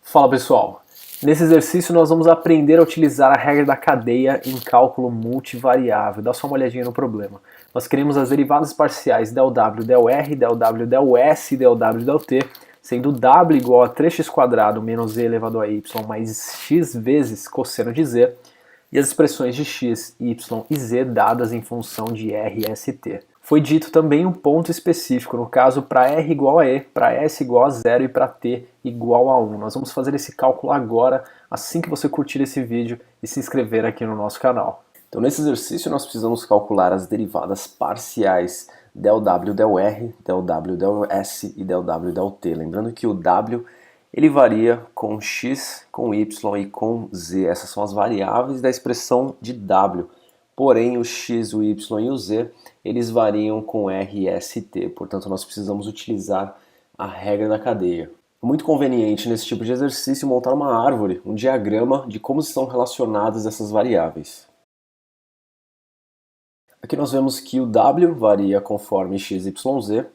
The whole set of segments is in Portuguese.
Fala pessoal, nesse exercício nós vamos aprender a utilizar a regra da cadeia em cálculo multivariável. Dá só uma olhadinha no problema. Nós queremos as derivadas parciais del W, del R, del W, del S e del W, del T, sendo W igual a 3x² menos e elevado a y mais x vezes cosseno de z, e as expressões de x, y e z dadas em função de R, S e T. Foi dito também um ponto específico, no caso para R igual a E, para S igual a 0 e para T igual a 1. Nós vamos fazer esse cálculo agora, assim que você curtir esse vídeo e se inscrever aqui no nosso canal. Então nesse exercício nós precisamos calcular as derivadas parciais del W, del R, del W, del S e del W, del T. Lembrando que o W ele varia com x, com y e com z. Essas são as variáveis da expressão de W. Porém, o x, o y e o z, eles variam com R, S e T. Portanto, nós precisamos utilizar a regra da cadeia. É muito conveniente nesse tipo de exercício montar uma árvore, um diagrama de como estão relacionadas essas variáveis. Aqui nós vemos que o W varia conforme x, y, z.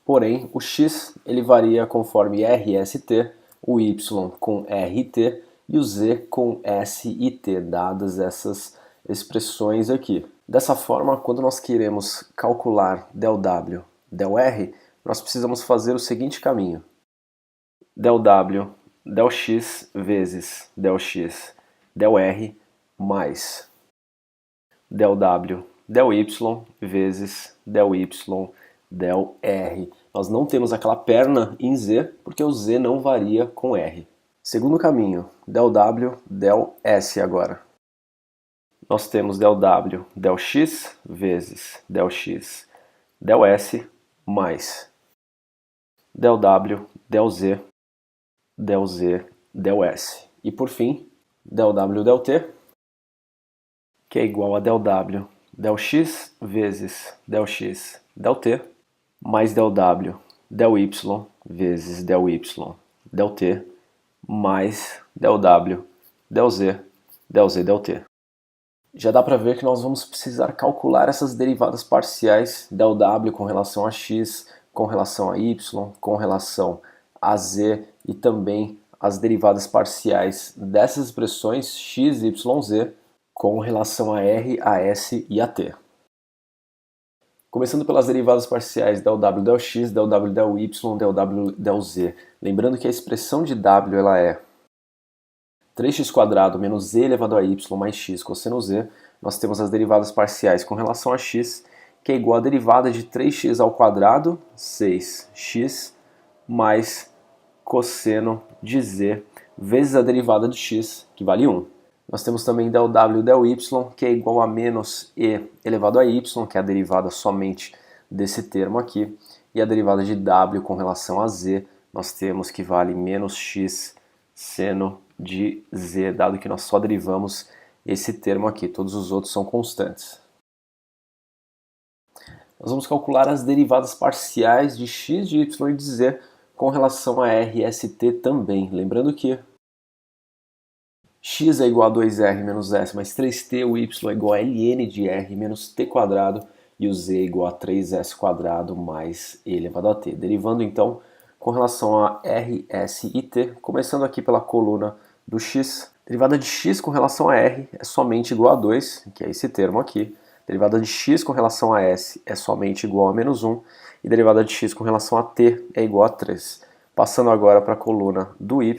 Porém, o x ele varia conforme R, S e T, o y com R e T e o z com S e T, dadas essas expressões aqui. Dessa forma, quando nós queremos calcular del W, del R, nós precisamos fazer o seguinte caminho. Del W, del x vezes del x, del R, mais del W, del y vezes del y, del R. Nós não temos aquela perna em z, porque o z não varia com R. Segundo caminho, del W, del S agora. Nós temos del W, del x vezes del x, del S, mais del W, del Z, del Z, del S. E por fim, del W, del T, que é igual a del W, del x vezes del x, del T, mais del W, del y vezes del y, del T, mais del W, del Z, del T. Já dá para ver que nós vamos precisar calcular essas derivadas parciais del W com relação a x, com relação a y, com relação a z e também as derivadas parciais dessas expressões x, y, z com relação a r, a s e a t. Começando pelas derivadas parciais del W, del x, del W, del y, del W, del z. Lembrando que a expressão de W ela é 3x² menos e elevado a y mais x cosseno z. Nós temos as derivadas parciais com relação a x, que é igual à derivada de 3x ao quadrado, 6x, mais cosseno de z, vezes a derivada de x, que vale 1. Nós temos também del W, del y, que é igual a menos e elevado a y, que é a derivada somente desse termo aqui, e a derivada de w com relação a z, nós temos que vale menos x seno de z, dado que nós só derivamos esse termo aqui, todos os outros são constantes. Nós vamos calcular as derivadas parciais de x, de y e de z com relação a r, s, t também. Lembrando que x é igual a 2r menos s mais 3t, o y é igual a ln de r menos t² e o z é igual a 3s² mais e elevado a t. Derivando então com relação a r, s e t, começando aqui pela coluna do x. Derivada de x com relação a r é somente igual a 2, que é esse termo aqui. Derivada de x com relação a s é somente igual a menos 1. E derivada de x com relação a t é igual a 3. Passando agora para a coluna do y,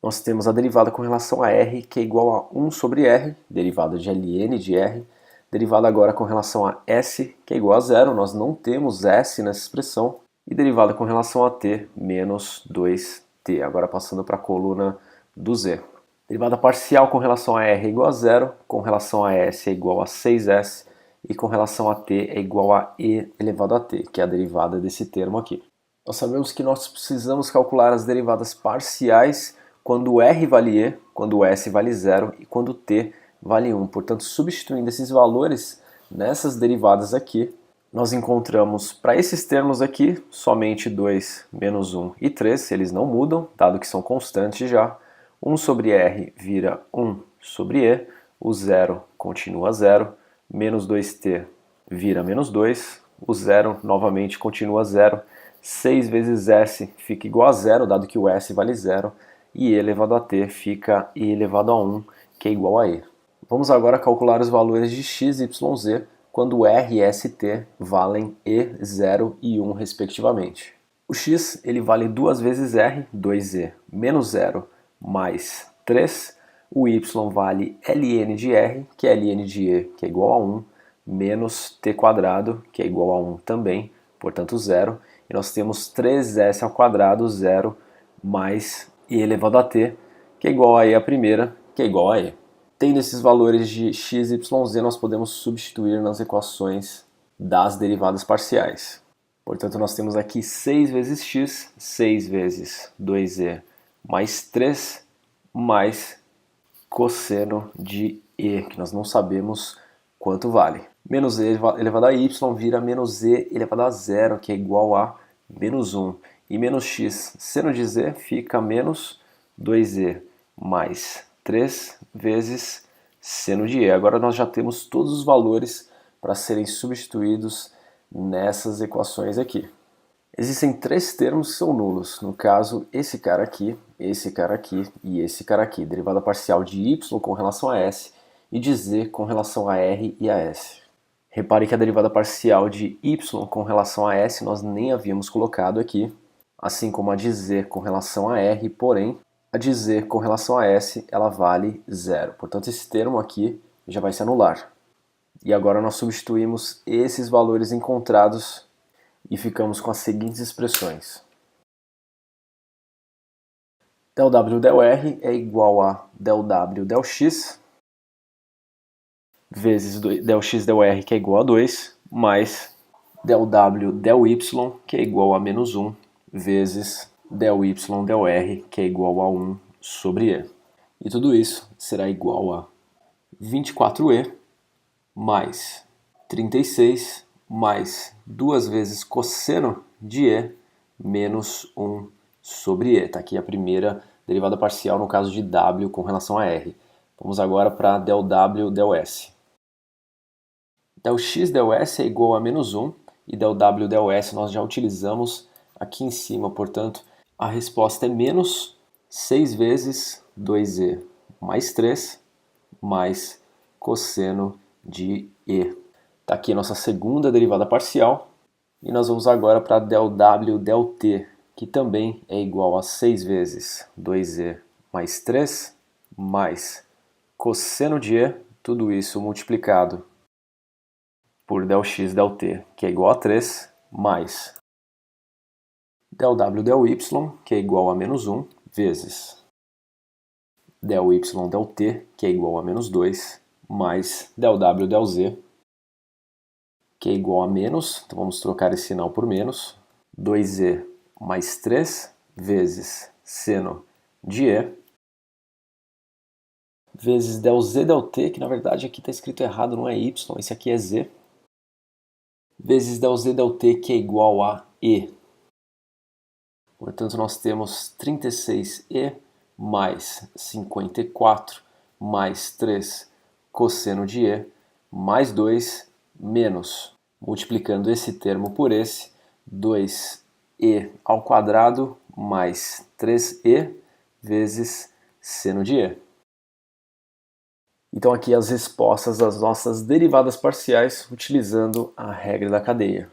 nós temos a derivada com relação a r, que é igual a 1 sobre r, derivada de ln de r. Derivada agora com relação a s, que é igual a 0, nós não temos s nessa expressão. E derivada com relação a t, menos 2t. Agora passando para a coluna do z. Derivada parcial com relação a r é igual a 0, com relação a s é igual a 6s, e com relação a t é igual a e elevado a t, que é a derivada desse termo aqui. Nós sabemos que nós precisamos calcular as derivadas parciais quando r vale e, quando s vale 0 e quando t vale 1. Portanto, substituindo esses valores nessas derivadas aqui, nós encontramos para esses termos aqui somente 2, menos 1 e 3, eles não mudam, dado que são constantes já. 1 sobre r vira 1 sobre e, o 0 continua 0, menos 2t vira menos 2, o 0 novamente continua 0, 6 vezes s fica igual a 0, dado que o s vale 0, e e elevado a t fica e elevado a 1, que é igual a e. Vamos agora calcular os valores de x, y, z quando r, s e t valem e, 0 e 1 respectivamente. O x ele vale 2 vezes r, 2e, menos 0, mais 3. O y vale ln de r, que é ln de e, que é igual a 1, menos t quadrado, que é igual a 1 também, portanto 0. E nós temos 3s ao quadrado, 0, mais e elevado a t, que é igual a e a primeira, que é igual a e. Tendo esses valores de x, y, z, nós podemos substituir nas equações das derivadas parciais. Portanto, nós temos aqui 6 vezes x, 6 vezes 2e, mais 3, mais cosseno de e, que nós não sabemos quanto vale. Menos e elevado a y vira menos e elevado a 0, que é igual a menos 1. E menos x, seno de z, fica menos 2e, mais 3 vezes seno de e. Agora nós já temos todos os valores para serem substituídos nessas equações aqui. Existem 3 termos que são nulos, no caso esse cara aqui e esse cara aqui, derivada parcial de y com relação a s e de z com relação a r e a s. Repare que a derivada parcial de y com relação a s nós nem havíamos colocado aqui, assim como a de z com relação a r, porém a de z com relação a s ela vale 0. Portanto, esse termo aqui já vai se anular. E agora nós substituímos esses valores encontrados e ficamos com as seguintes expressões. Del W del R é igual a del W del X vezes del X del R, que é igual a 2, mais del W del Y, que é igual a menos 1, vezes del Y del R, que é igual a 1 sobre E. E tudo isso será igual a 24E mais 36 mais 2 vezes cosseno de E menos 1 sobre E. Está aqui a primeira derivada parcial no caso de W com relação a R. Vamos agora para del W del S. Del X del S é igual a menos 1 e del W del S nós já utilizamos aqui em cima, portanto a resposta é menos 6 vezes 2E mais 3 mais cosseno de E. Está aqui a nossa segunda derivada parcial e nós vamos agora para del W del T, que também é igual a 6 vezes 2E mais 3 mais cosseno de E, tudo isso multiplicado por del X del T, que é igual a 3, mais del W del Y, que é igual a menos 1, vezes del Y del T, que é igual a menos 2, mais del W del Z, que é igual a menos, então vamos trocar esse sinal por menos, 2E mais 3, vezes seno de E, vezes del Z del T, que na verdade aqui está escrito errado, não é Y, esse aqui é Z, vezes del Z del T, que é igual a E. Portanto, nós temos 36E mais 54 mais 3 cosseno de E mais 2 menos, multiplicando esse termo por esse, 2E ao quadrado mais 3E vezes seno de E. Então aqui as respostas das nossas derivadas parciais utilizando a regra da cadeia.